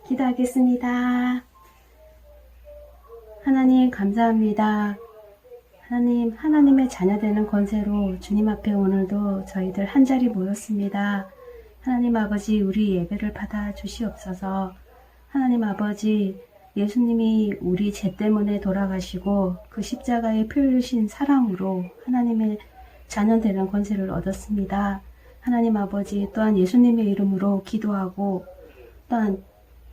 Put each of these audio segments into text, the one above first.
기도하겠습니다. 하나님 감사합니다. 하나님, 하나님의 자녀되는 권세로 주님 앞에 오늘도 저희들 한자리 모였습니다. 하나님 아버지, 우리 예배를 받아 주시옵소서. 하나님 아버지, 예수님이 우리 죄 때문에 돌아가시고 그 십자가에 피 흘리신 사랑으로 하나님의 자녀되는 권세를 얻었습니다. 하나님 아버지, 또한 예수님의 이름으로 기도하고 또한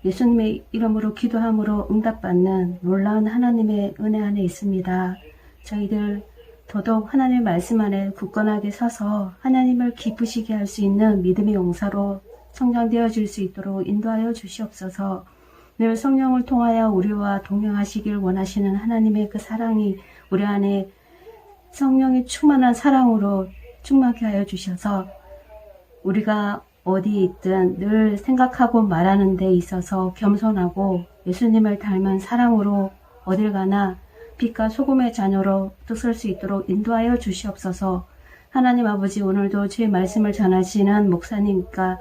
예수님의 이름으로 기도함으로 응답받는 놀라운 하나님의 은혜 안에 있습니다. 저희들 더더욱 하나님의 말씀 안에 굳건하게 서서 하나님을 기쁘시게 할 수 있는 믿음의 용사로 성장되어질 수 있도록 인도하여 주시옵소서. 늘 성령을 통하여 우리와 동행하시길 원하시는 하나님의 그 사랑이 우리 안에 성령의 충만한 사랑으로 충만케 하여 주셔서 우리가 어디 있든 늘 생각하고 말하는 데 있어서 겸손하고 예수님을 닮은 사랑으로 어딜 가나 빛과 소금의 자녀로 설 수 있도록 인도하여 주시옵소서. 하나님 아버지, 오늘도 주의 말씀을 전하시는 목사님과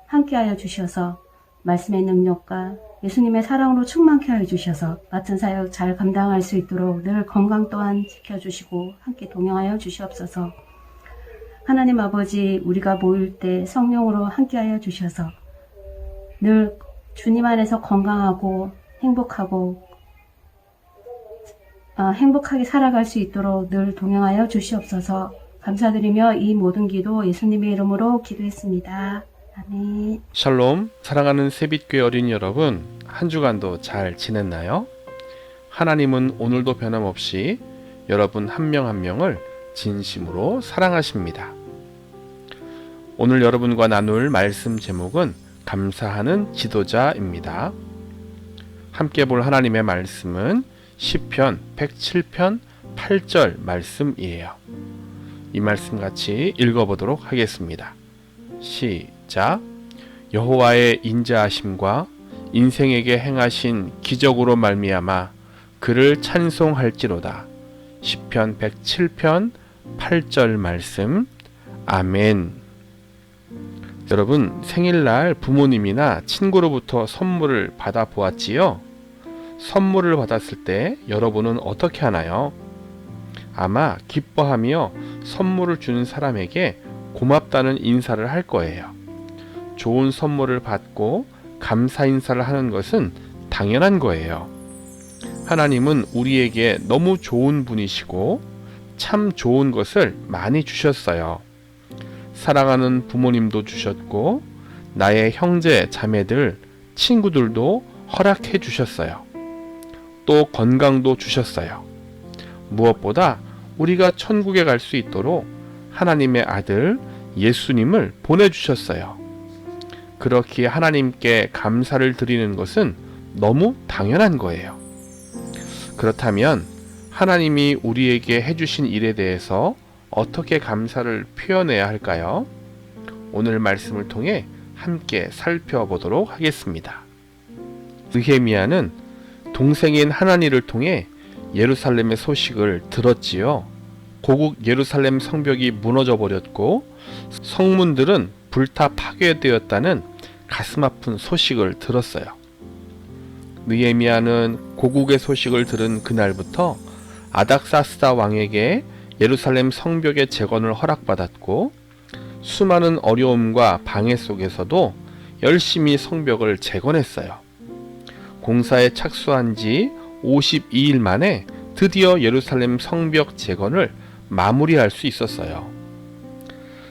함께하여 주셔서 말씀의 능력과 예수님의 사랑으로 충만케 하여 주셔서 맡은 사역 잘 감당할 수 있도록 늘 건강 또한 지켜주시고 함께 동행하여 주시옵소서. 하나님 아버지, 우리가 모일 때 성령으로 함께하여 주셔서 늘 주님 안에서 건강하고 행복하게 살아갈 수 있도록 늘 동행하여 주시옵소서. 감사드리며 이 모든 기도 예수님의 이름으로 기도했습니다. 아멘. 샬롬, 사랑하는 새빛교회 어린이 여러분, 한 주간도 잘 지냈나요? 하나님은 오늘도 변함없이 여러분 한 명 한 명을 진심으로 사랑하십니다. 오늘 여러분과 나눌 말씀 제목은 감사하는 지도자입니다. 함께 볼 하나님의 말씀은 시편 107편 8절 말씀이에요. 이 말씀 같이 읽어보도록 하겠습니다. 시작. 여호와의 인자하심과 인생에게 행하신 기적으로 말미암아 그를 찬송할지로다. 시편 107편 8절 말씀. 아멘. 여러분, 생일날 부모님이나 친구로부터 선물을 받아 보았지요? 선물을 받았을 때 여러분은 어떻게 하나요? 아마 기뻐하며 선물을 주는 사람에게 고맙다는 인사를 할 거예요. 좋은 선물을 받고 감사 인사를 하는 것은 당연한 거예요. 하나님은 우리에게 너무 좋은 분이시고 참 좋은 것을 많이 주셨어요. 사랑하는 부모님도 주셨고 나의 형제, 자매들, 친구들도 허락해 주셨어요. 또 건강도 주셨어요. 무엇보다 우리가 천국에 갈 수 있도록 하나님의 아들 예수님을 보내주셨어요. 그렇기에 하나님께 감사를 드리는 것은 너무 당연한 거예요. 그렇다면 하나님이 우리에게 해주신 일에 대해서 어떻게 감사를 표현해야 할까요? 오늘 말씀을 통해 함께 살펴보도록 하겠습니다. 느헤미야는 동생인 하나니를 통해 예루살렘의 소식을 들었지요. 고국 예루살렘 성벽이 무너져 버렸고 성문들은 불타 파괴되었다는 가슴 아픈 소식을 들었어요. 느헤미야는 고국의 소식을 들은 그날부터 아닥사스다 왕에게 예루살렘 성벽의 재건을 허락받았고 수많은 어려움과 방해 속에서도 열심히 성벽을 재건했어요. 공사에 착수한 지 52일 만에 드디어 예루살렘 성벽 재건을 마무리할 수 있었어요.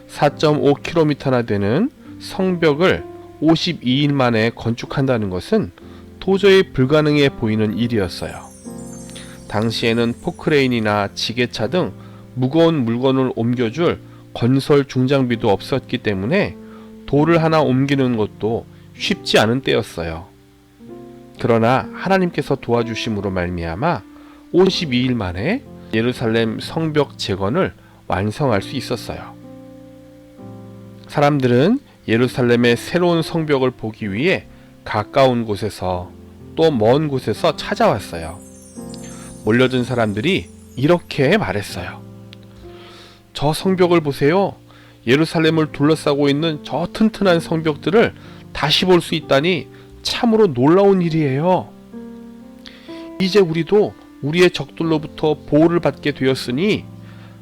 4.5km나 되는 성벽을 52일 만에 건축한다는 것은 도저히 불가능해 보이는 일이었어요. 당시에는 포크레인이나 지게차 등 무거운 물건을 옮겨줄 건설 중장비도 없었기 때문에 돌을 하나 옮기는 것도 쉽지 않은 때였어요. 그러나 하나님께서 도와주심으로 말미암아 52일 만에 예루살렘 성벽 재건을 완성할 수 있었어요. 사람들은 예루살렘의 새로운 성벽을 보기 위해 가까운 곳에서 또 먼 곳에서 찾아왔어요. 몰려든 사람들이 이렇게 말했어요. 저 성벽을 보세요. 예루살렘을 둘러싸고 있는 저 튼튼한 성벽들을 다시 볼 수 있다니 참으로 놀라운 일이에요. 이제 우리도 우리의 적들로부터 보호를 받게 되었으니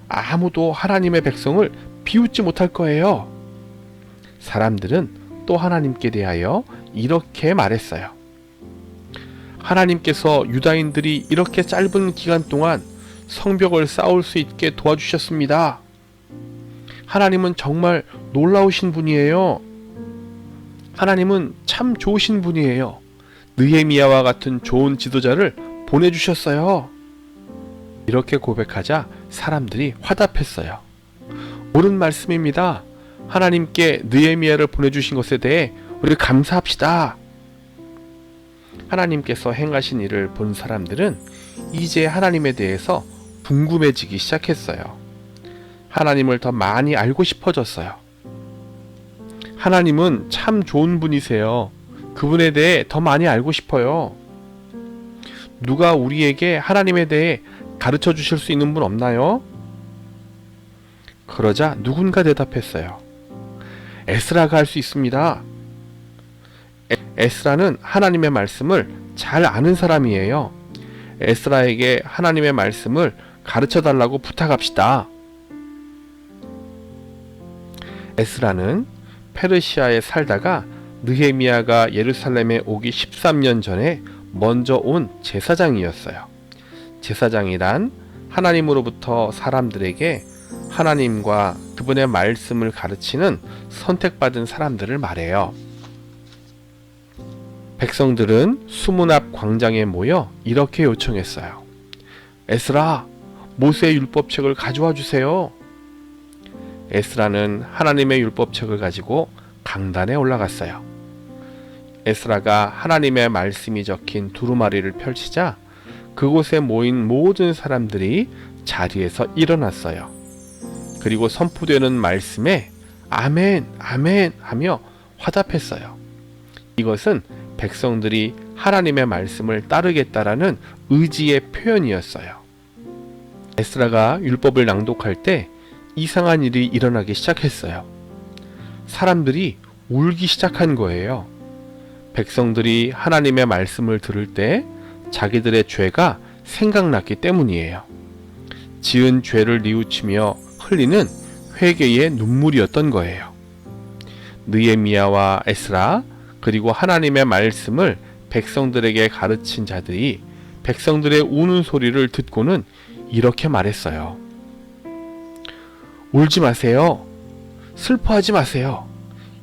아무도 하나님의 백성을 비웃지 못할 거예요. 사람들은 또 하나님께 대하여 이렇게 말했어요. 하나님께서 유다인들이 이렇게 짧은 기간 동안 성벽을 쌓을 수 있게 도와주셨습니다. 하나님은 정말 놀라우신 분이에요. 하나님은 참 좋으신 분이에요. 느헤미야와 같은 좋은 지도자를 보내주셨어요. 이렇게 고백하자 사람들이 화답했어요. 옳은 말씀입니다. 하나님께 느헤미야를 보내주신 것에 대해 우리 감사합시다. 하나님께서 행하신 일을 본 사람들은 이제 하나님에 대해서 궁금해지기 시작했어요. 하나님을 더 많이 알고 싶어졌어요. 하나님은 참 좋은 분이세요. 그분에 대해 더 많이 알고 싶어요. 누가 우리에게 하나님에 대해 가르쳐 주실 수 있는 분 없나요? 그러자 누군가 대답했어요. 에스라가 할 수 있습니다. 에스라는 하나님의 말씀을 잘 아는 사람이에요. 에스라에게 하나님의 말씀을 가르쳐 달라고 부탁합시다. 에스라는 페르시아에 살다가 느헤미야가 예루살렘에 오기 13년 전에 먼저 온 제사장이었어요. 제사장이란 하나님으로부터 사람들에게 하나님과 그분의 말씀을 가르치는 선택받은 사람들을 말해요. 백성들은 수문 앞 광장에 모여 이렇게 요청했어요. 에스라, 모세의 율법책을 가져와 주세요. 에스라는 하나님의 율법책을 가지고 강단에 올라갔어요. 에스라가 하나님의 말씀이 적힌 두루마리를 펼치자 그곳에 모인 모든 사람들이 자리에서 일어났어요. 그리고 선포되는 말씀에 아멘, 아멘 하며 화답했어요. 이것은 백성들이 하나님의 말씀을 따르겠다라는 의지의 표현이었어요. 에스라가 율법을 낭독할 때 이상한 일이 일어나기 시작했어요. 사람들이 울기 시작한 거예요. 백성들이 하나님의 말씀을 들을 때 자기들의 죄가 생각났기 때문이에요. 지은 죄를 뉘우치며 흘리는 회개의 눈물이었던 거예요. 느헤미야와 에스라 그리고 하나님의 말씀을 백성들에게 가르친 자들이 백성들의 우는 소리를 듣고는 이렇게 말했어요. 울지 마세요. 슬퍼하지 마세요.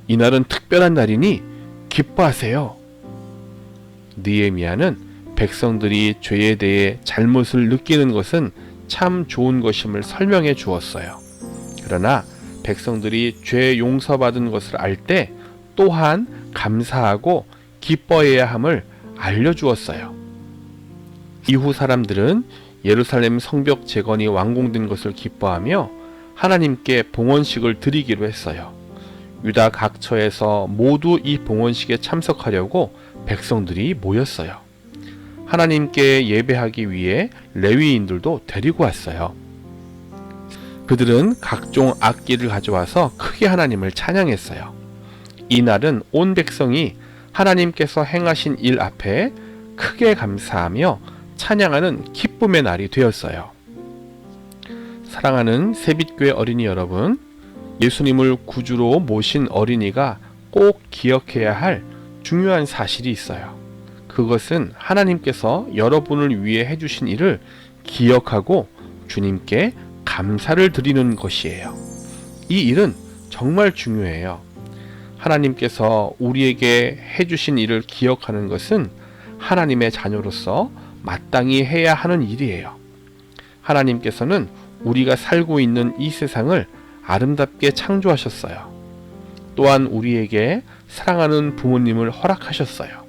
이날은 특별한 날이니 기뻐하세요. 느헤미야는 백성들이 죄에 대해 잘못을 느끼는 것은 참 좋은 것임을 설명해 주었어요. 그러나 백성들이 죄 용서받은 것을 알 때 또한 감사하고 기뻐해야 함을 알려주었어요. 이후 사람들은 예루살렘 성벽 재건이 완공된 것을 기뻐하며 하나님께 봉헌식을 드리기로 했어요. 유다 각처에서 모두 이 봉헌식에 참석하려고 백성들이 모였어요. 하나님께 예배하기 위해 레위인들도 데리고 왔어요. 그들은 각종 악기를 가져와서 크게 하나님을 찬양했어요. 이날은 온 백성이 하나님께서 행하신 일 앞에 크게 감사하며 찬양하는 기쁨의 날이 되었어요. 사랑하는 새빛교회 어린이 여러분, 예수님을 구주로 모신 어린이가 꼭 기억해야 할 중요한 사실이 있어요. 그것은 하나님께서 여러분을 위해 해주신 일을 기억하고 주님께 감사를 드리는 것이에요. 이 일은 정말 중요해요. 하나님께서 우리에게 해주신 일을 기억하는 것은 하나님의 자녀로서 마땅히 해야 하는 일이에요. 하나님께서는 우리가 살고 있는 이 세상을 아름답게 창조하셨어요. 또한 우리에게 사랑하는 부모님을 허락하셨어요.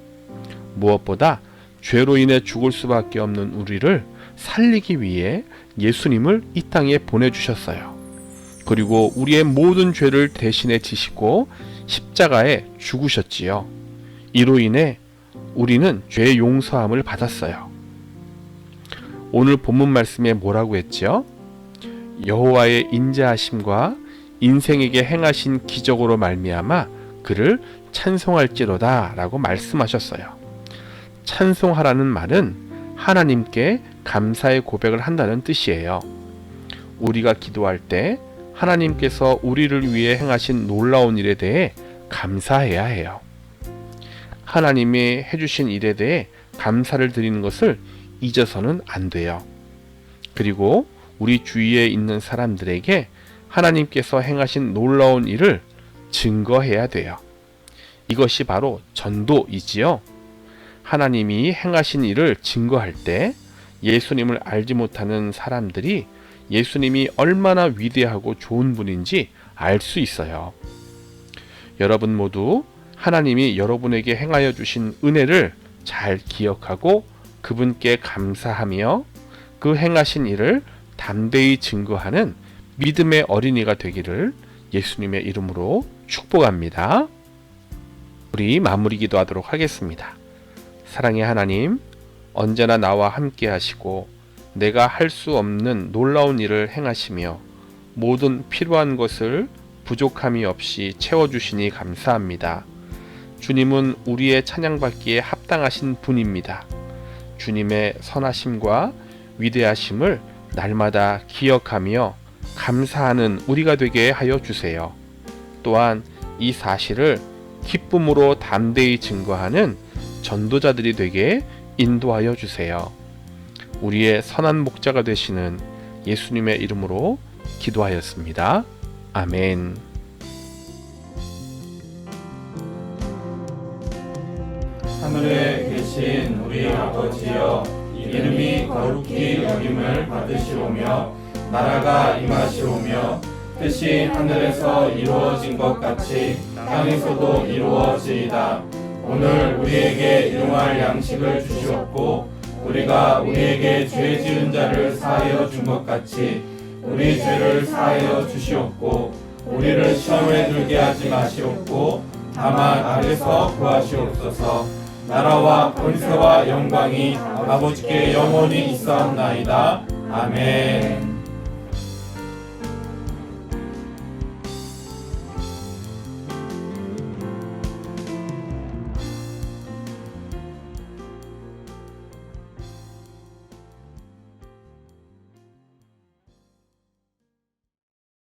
무엇보다 죄로 인해 죽을 수밖에 없는 우리를 살리기 위해 예수님을 이 땅에 보내주셨어요. 그리고 우리의 모든 죄를 대신해 지시고 십자가에 죽으셨지요. 이로 인해 우리는 죄 용서함을 받았어요. 오늘 본문 말씀에 뭐라고 했지요? 여호와의 인자하심과 인생에게 행하신 기적으로 말미암아 그를 찬송할지로다 라고 말씀하셨어요. 찬송하라는 말은 하나님께 감사의 고백을 한다는 뜻이에요. 우리가 기도할 때 하나님께서 우리를 위해 행하신 놀라운 일에 대해 감사해야 해요. 하나님이 해주신 일에 대해 감사를 드리는 것을 잊어서는 안 돼요. 그리고 우리 주위에 있는 사람들에게 하나님께서 행하신 놀라운 일을 증거해야 돼요. 이것이 바로 전도이지요. 하나님이 행하신 일을 증거할 때 예수님을 알지 못하는 사람들이 예수님이 얼마나 위대하고 좋은 분인지 알 수 있어요. 여러분 모두 하나님이 여러분에게 행하여 주신 은혜를 잘 기억하고 그분께 감사하며 그 행하신 일을 담대히 증거하는 믿음의 어린이가 되기를 예수님의 이름으로 축복합니다. 우리 마무리 기도하도록 하겠습니다. 사랑의 하나님, 언제나 나와 함께 하시고 내가 할 수 없는 놀라운 일을 행하시며 모든 필요한 것을 부족함이 없이 채워주시니 감사합니다. 주님은 우리의 찬양받기에 합당하신 분입니다. 주님의 선하심과 위대하심을 날마다 기억하며 감사하는 우리가 되게 하여 주세요. 또한 이 사실을 기쁨으로 담대히 증거하는 전도자들이 되게 인도하여 주세요. 우리의 선한 목자가 되시는 예수님의 이름으로 기도하였습니다. 아멘. 하늘에 계신 우리 아버지여, 이름이 거룩히 여김을 받으시오며 나라가 임하시오며 뜻이 하늘에서 이루어진 것 같이 땅에서도 이루어지이다. 오늘 우리에게 일용할 양식을 주시옵고 우리가 우리에게 죄 지은 자를 사하여 준 것 같이 우리 죄를 사하여 주시옵고 우리를 시험에 들게 하지 마시옵고 다만 악에서 구하시옵소서. 나라와 권세와 영광이 아버지께 영원히 있사옵나이다. 아멘.